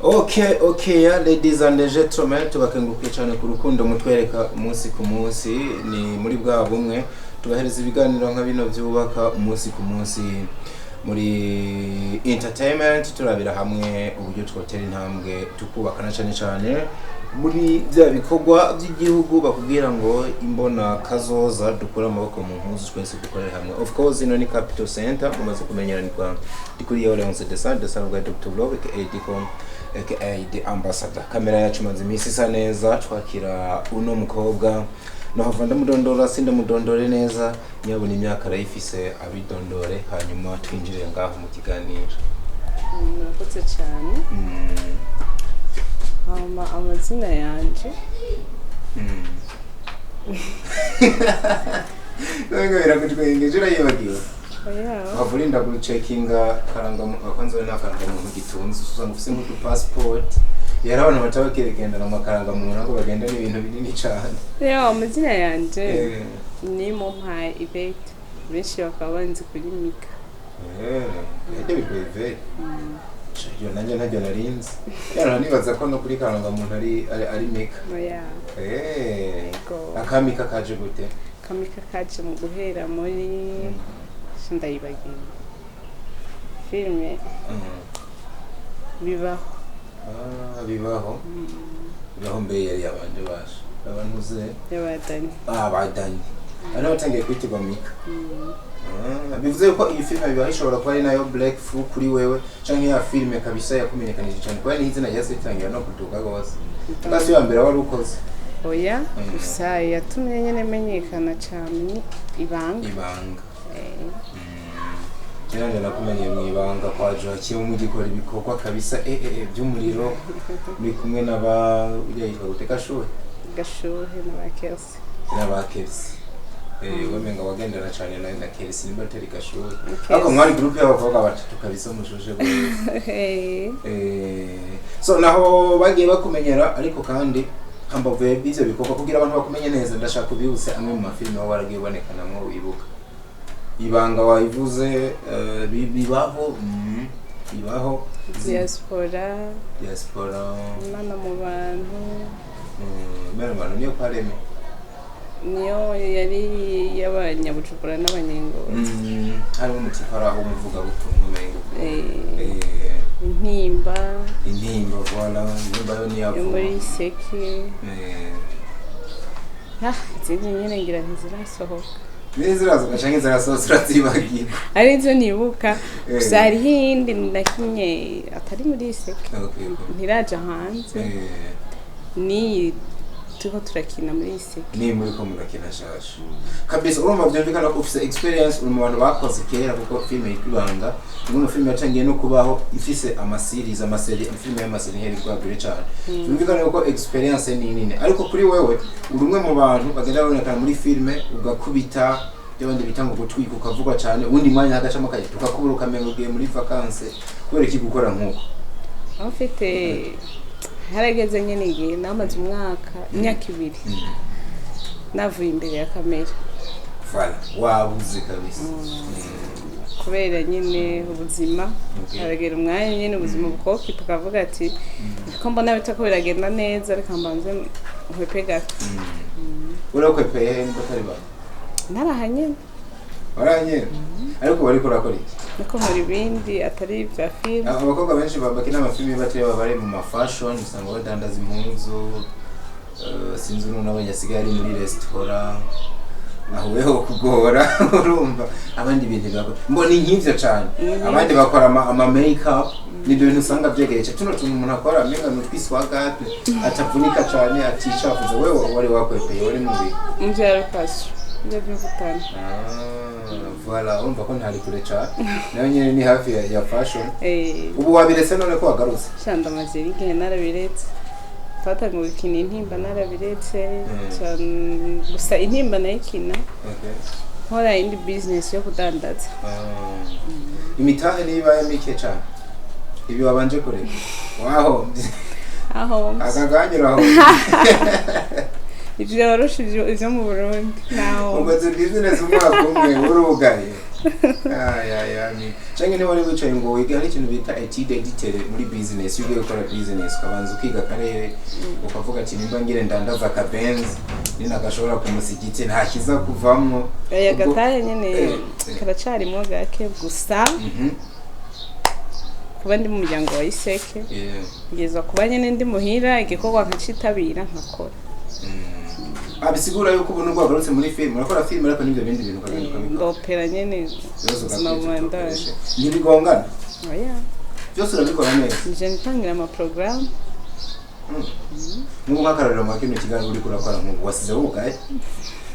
Okay, yeah, ladies and gentlemen, tubakengurukiye cyane ku rukundo mutwereka umunsi ku munsi, ni muri bwa bumwe tubahereza ibiganiro nka bino byubaka umunsi ku munsi muri entertainment, turabira hamwe uburyo twotera intambwe tukubakana cyane muri bya bikorwa by'igihugu bakubwira ngo imbona kazoza dukura amaboko mu mpuzu twese dukorera hamwe. Of course ino ni Capital Center, mumaze kumenyerana kwa dikuri ya Leonce Descent bwa Dr. Vlog aka the ambassador. Kamera yacu maze imisi isa neza, twakira uno mukobwa naho ndamudondora sindamudondore neza, nyabona imyaka arayifise abidondore hanyuma twinjire ngaho mu kiganiro. Murakoze cyane. Amazina yanje nanga birakutwengeje urayibagiwe. oya Bavurinda ku checkinga karanga akanzo nakaranga mu gitunzi usanga ufise nk'utu passport yarabana batabakeregenda na makaranga mu nako bagenda n'ibintu binini cyane. amazina yanje ni Mompaye Yvette, benshi bakaba banzi kuri Mika. Ede bikweve yo nanje ntajya narinzi yara nibaza ko no kuri karanga muntu ari Mika. oya Akamika kaje gute? Kamika kaje mu guhera muri ndayibagiye filme bibaho. Bibaho mbere yari abanje basha abantu ze Yabadani. Badani ana batangiye kwitirwa Mika. Bivuze ko iyi filme bibaho ishobora kuba ari nayo Black Fu kuri wewe canke ya filme kabisa yakumenyekanije cyane kuba ni izina yase itangira no kuduga gose kasi ya mbere wari ukoze. Oya gusa yatumye nyene menyekana cyane ibanga. Cyane nakumenye mu ibanga kwa Joachim mu gikora ibikorwa kabisa by'umuriro muri kumwe n'aba yitwa guteka shohe n'abakelsi womenga wagendana cyane na Kelsi nimba teri gashohe ako mwari group y'abakobwa batatu kabisa mushuje so naho bagiye bakumenyera ariko kandi hambavuye bize bikorwa kugira abantu bakumenye neza ndashaka kubihuse amwe mu mafilme aho waragiye bonekanamo wibuka. Ibanga wayivuze bibaho diaspora mana mu bantu niyo pareme niyo yari y'abanyabujumbura n'abanyengozi harimo umutifara aho umuvuga butumwa mengo intimba voilà nimba yo niyavuga muri seki izindi nyene ngira ntizirasohoka nezirazo gacanye zarasohora zibagiye ari izo nibuka gusa hari hindi nakinye atari muri seki ntiraja hanze ni tuko turakina muri seki ni muri ko murakina shasha kabisa. Urumva byumvikana ko ufise experience uri mu bantu bakoze kera kuko filme y'ibanga ngo filme yatangiye no kubaho ifise amaseri filme y'amaseri heri gwagure cyane byumvikana ko experience ni nini ariko kuri wewe uri umwe mu bantu bagenda babonekana muri filme ugakubita byabandi bitanga gutwika ukavuga cyane ubundi mwanya hagacamo kaje tukakubura ukamengo ugiye muri vacances kubera iki gukora nkuko afite harageze nyene ngiye namaze imyaka 2 navuye imbere ya kamera. Voilà wabuze kabisa kubera nyine ubuzima haragera umwanya nyine ubuzima bukoki tukavuga ati ko mbona bitako biragenda neza reka mbanze nkwepe gato. Urakwepeye n'batari ba narahanye waranye ariko bari kurakora iki niko muri bindi atari bya film. Abakobwa benshi babakina amafilme batari babare mu mafashion usanga badandaza impunzu sinzi n'abanyasigaye ari muri restaurant aho weho kugora urumva abandi bintu bako mbona inkivyo cyane abandi bakora ama makeup nibyo bintu usanga byegereje tuno tuntu umuntu akora menga n'utwiswaga atavunika cyane atishafuze wewe wari wakwepeye wari mubi mbyaro kaso ndabivutana. Voilà urumva ko ntari kure cyane nayo nyene ni hafi ya fashion. Ubu wabiretse none ko wagarutse shanda mazeri igihe narabiretse twatangiye gukina intimba narabiretse gusa intimba nayikina nkora indi business yo kudandaza. Imitahe niba yamike cyane ibi wabanje kure waho akaganyura aho ivyo warusha ivyo mu Burundi naho umaze business umwaka umwe urugaye ni cyangwa niba wari wicaye ngo wige hari ikintu bita étude editere muri business ugiye gukora business ukabanza ukiga akarere ukavuga ati nimba ngire ndandaza akabenzi ninagashobora kumusigiti nta kiza kuvamwo gatahe nyene karacarimo gake gusa kuba ndi mu muryango wa Iseke ngeza kuba nyene ndi muhira igikorwa nkacitabira nkakora abisigura yuko ubuntu bwagarutse muri film urakora film ariko n'ibyo bindi bintu kagenda ndopera nyene ntibigongana oya byose urabikora neza nje ntangira ama program nk'ubu nk'akarorero mu kino kiganiro uri kurakora nk'ubu wasizeho ubugaye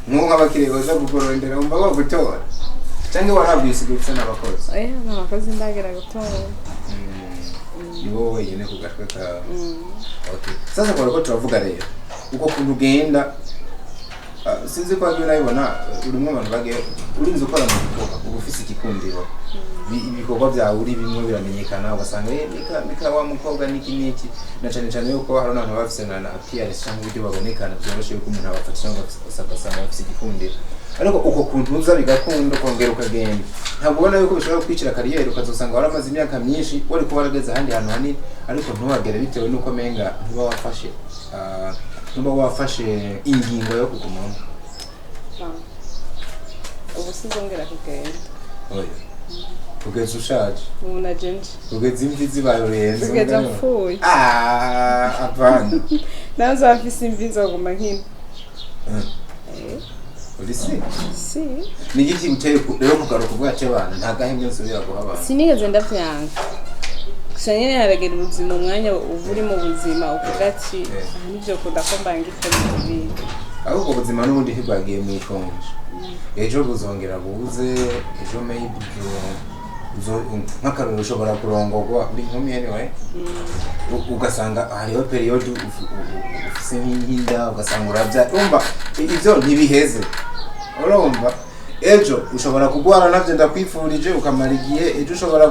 nk'ubu nk'abakiriya baza kukurondera umva bagutora cyangwa warabwiye usigaye n'abakozi oya n'abakozi ndagera gutora ni wowe wenyine ku gatwe kawe okay sasa kwa ko turavuga rero uko kuntu ugenda sinzi ko agiye nabibona urimo abantu bagiye urinze ukora mu bikorwa uba ufise ikikundiro ibikorwa byawe uri bimwe biramenyekana ugasanga mika wa mukobwa niki na cyane yuko hari abantu bafise na appearance cyangwa uburyo babonekana byoroshye yuko umuntu abafatisha ngo asanga afise ikikundiro ariko uko kuntu uza bigakunda kongera ukagenda ntabwo ubona yuko bishobora kwicira kariyeri ukazosanga waramaze imyaka myinshi wari kuba warageze ahandi hantu hanini ariko ntubagere bitewe nuko menga ntuba wafashe ingingo yo kugumamo ubu sizongera kugenda oya kugeza ushaje ubu najenje kugeza imvi zibaye urenze kugeza mpfuye apana nazo afise imvi zoguma nkino uri si ni igiki uteye rero kugaruka ubwa cy'abantu nta gahembwe nsubira guhaba sinigeze ndavyanga gusa nyene haragera ubuzima umwanya uri mu buzima uvuga ati nivyo kudako mbangike mu bintu ahubwo ubuzima n'ubundi ntibwagiye mu ikonje ejo buzongera buze ejo maybe nk'akaruru ushobora kurongorwa uri nkumi anyway ugasanga hariho periode ufise nk'inda ugasanga uravya urumva ivyo ntibiheze urumva ejo ushobora kugwara navyo ndakwifurije ukamara igihe ejo ushobora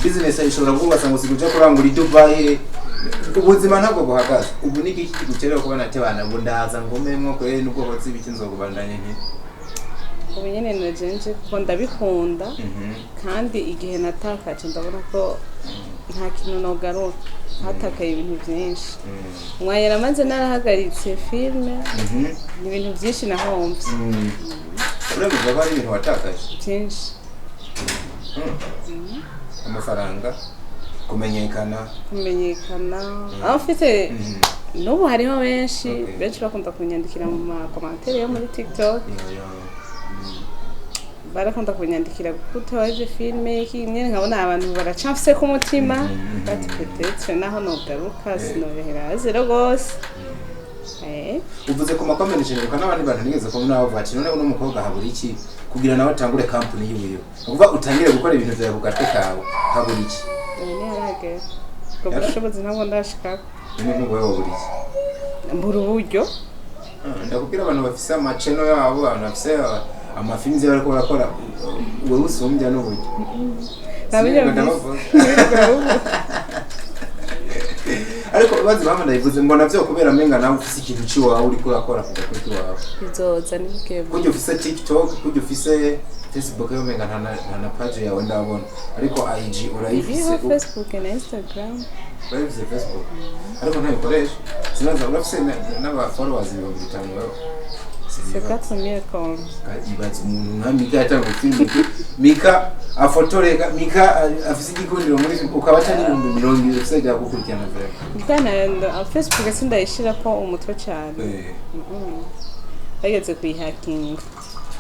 business ishobora kugasanga usiguja kurangura Dubai ubuzima ntabwo buhagaze ubu ni iki kiguterera kuba natebana ngo ndaza ngomemwo ko nubwo hotse ibiki nzogubandanye nki ubu nyene najenje kuko ndabikunda kandi igihe natakaje ndabona ko nta kintu nogaruka hatakaye ibintu byinshi mwayera maze narahagaritse filme ni ibintu byinshi nahomvye urabona ko ari ibintu watakaje byinshi amafaranga kumenyekana aho mfite n'ubu hariho benshi bakunda kunyandikira mu makomantere yo muri TikTok barakunda kunyandikira gutoje filme iki nyene nkabona abantu baracafise ku mutima bati peut-être naho nogaruka sinorohera zero gose uvuze ku makomentation uko n'abandi bantu nigeze ko nawe bati none uno mukobwa habura iki kugira nawe atangure company yiwe uvuga utangire gukora ibintu byawe ku gatwe kawe habura iki ni harage ko bushobozi ntabwo ndashika none n'ubwo habura iki mbura uburyo ndakubwira abantu bafise amacheno yabo abantu bafise amafilms bariko barakora wewe usumbya n'uburyo ariko bazi bamwe ndayivuze ngo navyo kubera menga nawe ufise ikintu ciwawe uri kurakora kugakora wawe bizoza nibikebo kujya ufise TikTok kujya ufise Facebook yo menga nta page yawe ndabona ariko IG urayifise Facebook na Instagram urayifise Facebook ariko ntayikoresha sinaza urafise n'aba followers 5,000 wewe c'est 4,000 comme ibaze umuntu nka Mika yatanga film Mika afotoreka Mika afise igikundiro muri ukaba cyane 20,000 usajya gukurikirana vere Mika Facebook sindayishira ko umutwe cyane bageze kuyihakinga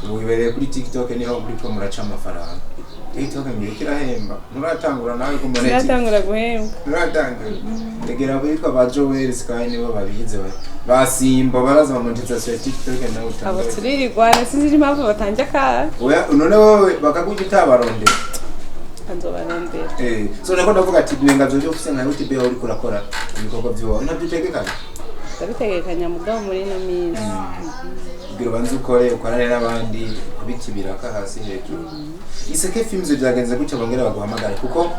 ubu ibereye kuri TikTok niho uri ko muraca amafaranga TikTok mbere kirahemba nuratangura nawe ko monetize nuratangura guhemba nuratangura tegera bitwa ba Joel Sky nibo babihize basimba baraza monetization ya TikTok nawe utanga abo turirirwana sinzi impamvu batanja ka oya none wowe bakakugira utabaronde anzobarondera so nako ndavuga ati nenga zoje ufise nka YouTube uri kurakora ibikorwa byo ntabyitegekanye ndabitegekanya mugabo muri no minsi kugira banze ukorane n'abandi kubikibiraka hasi hejuru Iseke films byagenze gutya bongera baguhamagara kuko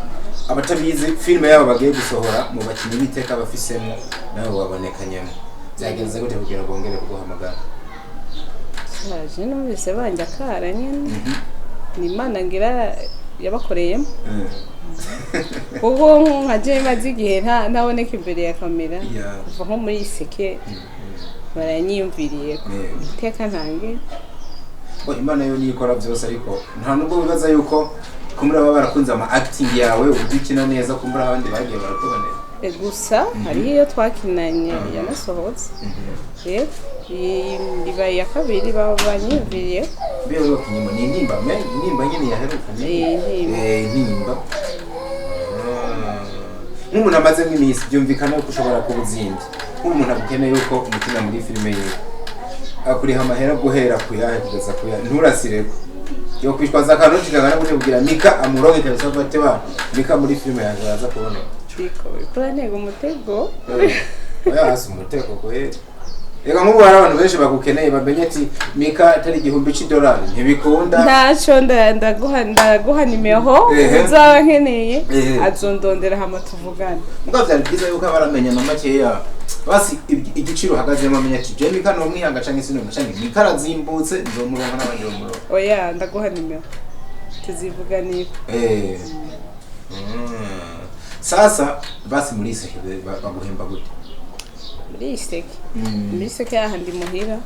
abatabizi filme yabo bagiye gusohora mu bakinyi biteka bafisemo nawe wabonekanyemo byagenze gutya kugira bongere kuguhamagara cyaje no bise banja kara nyene ni Imana ngira yabakoreyemo kuko nka je maze igihe ntaboneka imbere ya kamera kuva nko muri iseke baranyiyumviriye iteka ntange Imana yo nikora byose ariko nta nubwo bibaza yuko kumura baba barakunze ama acting yawe udukina neza kumura abandi bagiye barakubonera gusa hariho iyo twakinanye yanasohotse iba ya kabiri banyumviriye beho kinyuma ni nimba nyine yaheruka nimba nk'umuntu amaze nk'iminsi byumvikana ko ushobora kubuzindi nk'umuntu agukeneye yuko umukina muri filime ye akuriha amahera guhera kuyahe kugeza kuya nturasireko yo kwishwaza akanoti kagana gute kugira Mika amuronke kabisa bate ba Mika muri filime yaje aza kubona kora ntego umutego oya hasi umutego kwe ega nk'ubu hari abantu benshi bagukeneye bamenye ati Mika atari $1,000 ntibikunda ntaco ndaguha nimero uzaba nkeneye azondondera hama tuvugana mugabo byari byiza yuko abaramenya na makeya basi igiciro hagazemo amenya ati je Mika no mwihanga canke sino canke Mika arazimbutse nzomuronka n'abandi bamuronka oya ndaguha nimero tuzivuganira sasa basi muri iseke baguhemba gute muri iseke yahandi muhira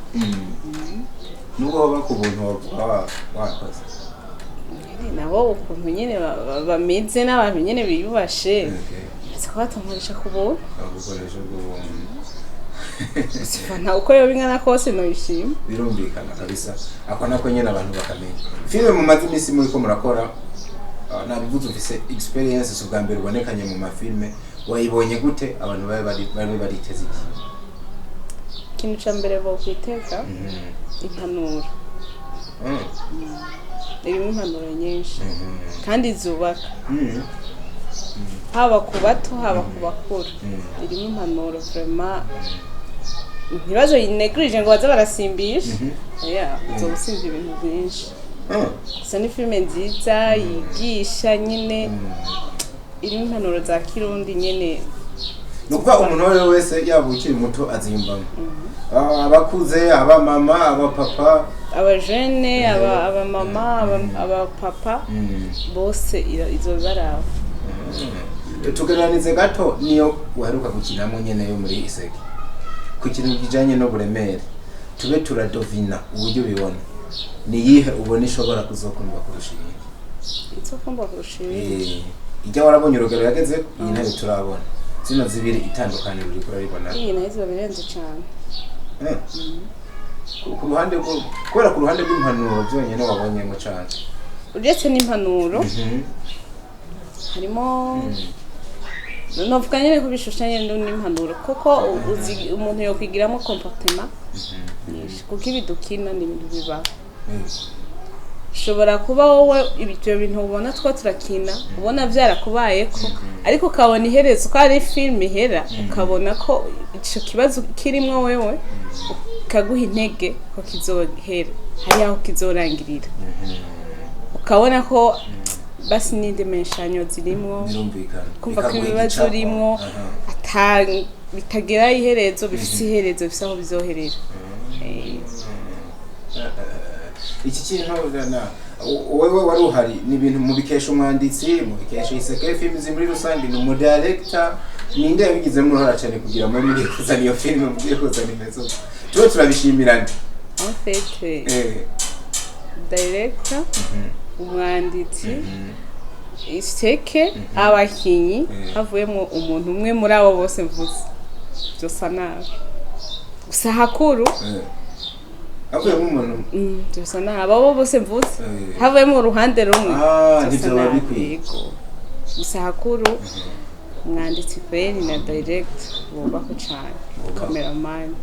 nubwo baba ku buntu wakoze nabo ukuntu nyene bameze n'abantu nyene biyubashe siko batankoresha ku buntu sifana uko yo bingana kose no yishima birumvikana kabisa ako nako nyene abantu bakamenya filime mu mazi misi muri ko murakora nabivuze ufise experience ubwa mbere ubonekanye mu mafilme wayibonye gute abantu bari bariteze iki ikintu ca mbere bo kwiteka impanuro irimo impanuro nyinshi kandi zubaka haba ku bato haba ku bakuru irimo impanuro vraiment ntibazo yinegrije ngo baza barasimbisha uzobusimba ibintu byinshi gusa ni filime nziza yigisha nyine irimo impanuro za kirundi nyine nukuva umuntu wari wese yaba ukiri muto azimbamo abakuze abamama abapapa abajene abamama abapapa bose izo barabo tugeranize gato niyo uheruka gukinamo nyene yo muri iseke ku kintu kijanye no buremere tube turadovina uburyo bibona ni yihe ubona ishobora kuzokundwa kurusha izokundwa kurusha ijya warabonye urugero yageze iyi ntebe turabona zino zibiri itandukanye uri kurabibona iyi nayo zibabirenze cyane ku ruhande kubera ku ruhande rw'impanuro byonyine wabonyemo cyane uretse n'impanuro harimo novuga nyine ko bishushanye n'impanuro kuko umuntu yo kwigiramo comportement kuko ibidukina ni ibintu bibaho ushobora kuba wowe ibyo bintu ubona two turakina ubona byarakubayeko ariko ukabona iherezo ko ari filime ihera ukabona ko icyo kibazo kirimo wewe ukaguha intege ko kizohera hari aho kizorangirira ukabona ko basi n'indemeshanyo zirimo kumva ko ibibazo urimo bitagera iherezo bifite iherezo bisa aho bizoherera iki kintu wewe wari uhari ni ibintu mu bikesha umwanditsi mu bikesha iseke films muri rusange ni umu director ninde yabigizemo uruhara cyane kugira ngo muri kuzana iyo filime mugiye kuzana imezo tuba turabishimirana en fait director umwanditsi iseke abakinyi havuyemo umuntu umwe muri abo bose mvuze byosa nabi gusa hakuru havuyemo umuntu byosa nabi abo bose mvuze havuyemo uruhande rumwe nibyo babikwiye gusa hakuru umwanditsi kweli na direct bubako cyane cameraman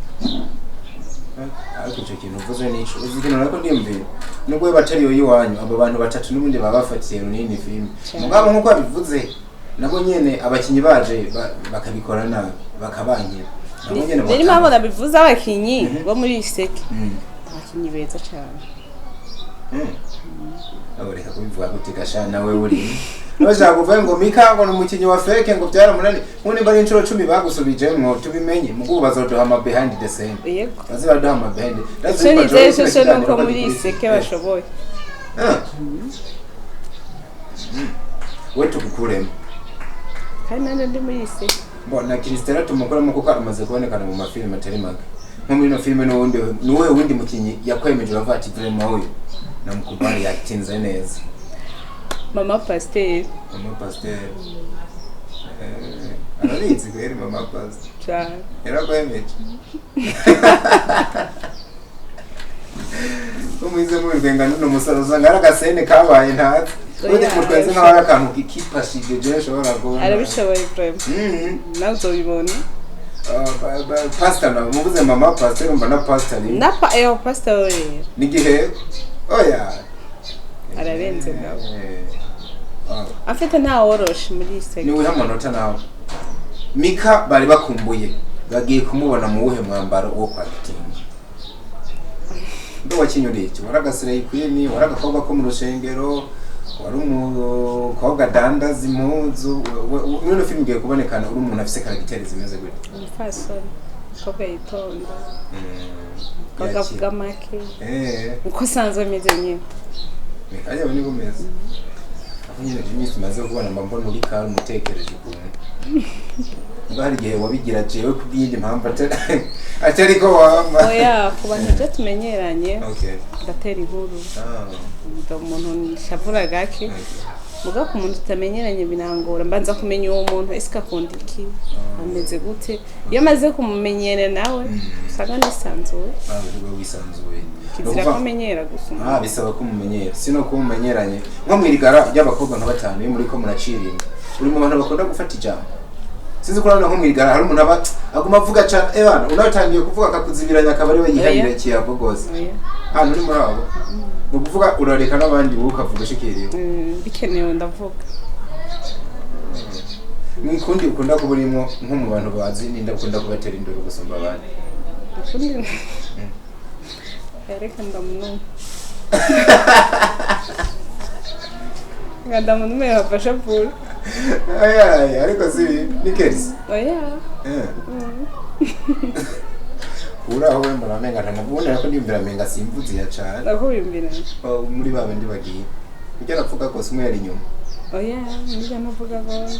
ariko icyo kintu uvuze ni ikintu nako ndiyumvira nubwo batariyo yiwanyu abo bantu batatu n'ubundi babafatiye runini filime mugabo nkuko babivuze nabo nyene abakinyi baje bakabikora nabi bakabankira nabo nyene bari mabo nabivuze abakinyi bo muri iseke abakinyi beza cyane aboreka kubivuga gutikasha nawe uri Noja kuvuga ngo Mika ngo n'umukinyi wa fake ngo byaramunani nkone bari inshuro 10 bagusubijemo tubimenye mugubu bazodoha ama behind the scene yego bazibadoha ama behind that's nuko muri iseke bashoboye we tugukuremo kandi nanjye ndi muri ise mbona Kristera tumukoramo kuko amaze kubonekana mu mafilime atari make nko muri no filime n'uwe wundi mukinyi yakwemeje bavuga ati vraiment uyu namukubari yatinze neza Mama Pasteur arabizi kweri Mama Pasteur cyane yarakwemeje umuize mu rwenga no musaza ngara gasene kabaye ntazi undi mutwenze nk'aho akantu kipashije je shobora go arabishoboye vraiment nazo bibona pastor na muvuze Mama Pasteur umva na pastor ni na pastor nigihe oya ararenze nawe afite nta woroshe muri ise ni wiha amanota nawe Mika bari bakumbuye bagiye kumubona mu wuhe mwambaro wo kwa Gitingi ndo wakinyuriye iki waragasire ikwini waragakobwa ko mu rushengero wari umukobwa dandaza impuzu muri film igiye kubonekana uri umuntu afise karagiteri zimeze gute umufasoni kobwa yitonda kagavuga make uko sanzwe meze nyine Mika yawe ni gumeze nyine Jimmy tumaze kubona mbona uri kari umutekereje ukuntu bari gihe wabigira jewe kubwindi mpamvu atari ko wama oya kubantu je tumenyeranye ndatera inkuru ndo umuntu nishavura gake muga ku muntu tutamenyeranye binangora mbanza kumenya uwo muntu ese akunda iki ameze gute iyo maze kumumenyera nawe usanga nisanzuye wisanzuye kizira kumenyera gusa bisaba kumumenyera sino kumumenyeranye nko mwirigara ry'abakobwa nka batanu muri ko muraciringa uri mu bantu bakunda gufata ijambo sinzi kurana nko mwirigara hari umuntu aguma avuga cyane bana unatangiye kuvuga akakuzibiranya akabari we yihanira kiyago gose hano uri muri abo no kuvuga urareka nabandi bukavuga shikiriye bikenewe ndavuga mwikundi ukunda kuburimo nko mu bantu bazi ninda ukunda kubatera indoro gusumba abandi Ereka ndamuno ngada muntu me hafasha pul ay ariko si nikesi oya uraho we muramenga ntamubona ko ndimbira menga simvuzi ya cyane aho bimbira muri babe ndi bagiye kujya rapfuka ko simwe yari nyuma oya ndija navuga gose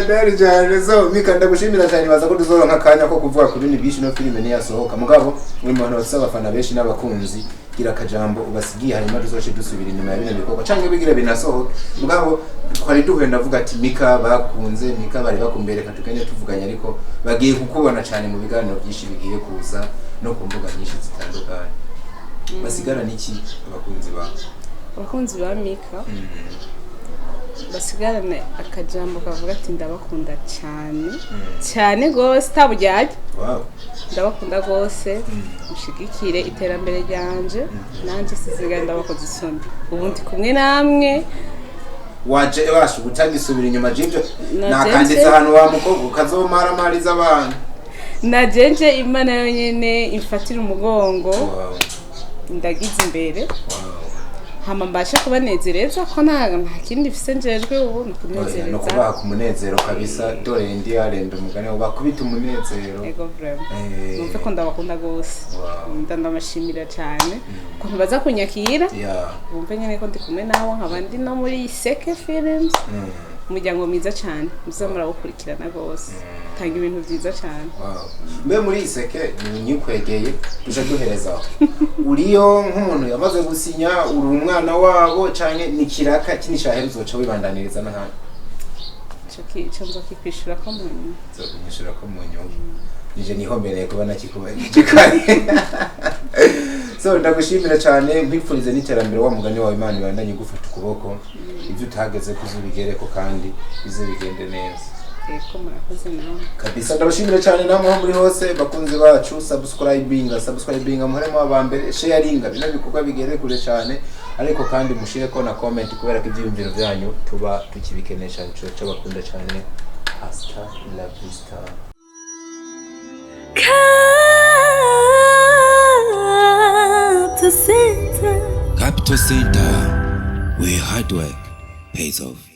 Ndari cyane so Mika ndagushimira cyane baza ko tuzoronka kanya ko kuvuga kuri ni bishi no filime ni yasohoka mugabo muri muntu basaba abafana benshi n'abakunzi gira akajambo ubasigiye hanyuma tuzoce dusubira inyuma ya bino bikorwa canke bigira binasohoka mugabo twari duhuye ndavuga ati Mika bakunze Mika bari bakumbereka tukanye tuvuganye ariko bagiye kukubona cyane mu biganiro byinshi bigiye kuza no ku mbuga nyinshi zitandukanye basigara niki abakunzi ba Mika basigarane akajambo kavuga ati ndabakunda cyane gose tabujyaje ndabakunda gose mushigikire iterambere ryanje nanje siziganda ndabakoze isoni ubundi kumwe namwe waje basho gutagisubira inyuma jibyo nakanditse ahantu wa mukobwa ukazomara mariza abantu najenje imana yonyene imfatira umugongo ndagize imbere hama mbasha kubanezereza ko nta kindi bifise njejwe ubu nukunezereza no kubaha ku munezero kabisa dore ndi arenda umugane bakubita umunezero ego vraiment numve ko ndabakunda gose ndamashimira cyane ko baza kunyakira bumve nyene ko ndi kumwe nawo nkabandi no muri Seke Films umuryango mwiza cyane muzamura gukurikirana gose tanga ibintu byiza cyane mbe muri Iseke nyikwegeye tuje duhereza uriyo nk'umuntu yamaze gusinya uri umwana wabo canke nikiraka kinishahere uzoca wibandaniriza n'ahandi cyo nzo kikwishura ko munyu nzokishura ko munyu nije niho mbere kuba nakikubajije kare so ndagushimira cyane nkwifurize n'iterambere wa mugani wawe Imana ibandanye gufata ukuboko ibyo utageze kuzubigereko kandi bize bigende neza eko murakoze nawe kabisa ndabashimira cyane namwe aho muri hose bakunzi bacu subscribinga muharemo abambere sharinga bino bikorwa bigere kure cyane ariko kandi mushire ko na comment kubera ko ibyiyumviro byanyu tuba tukibikenesha cyo bakunda cyane hasta la vista Capital Center, where hard work pays off.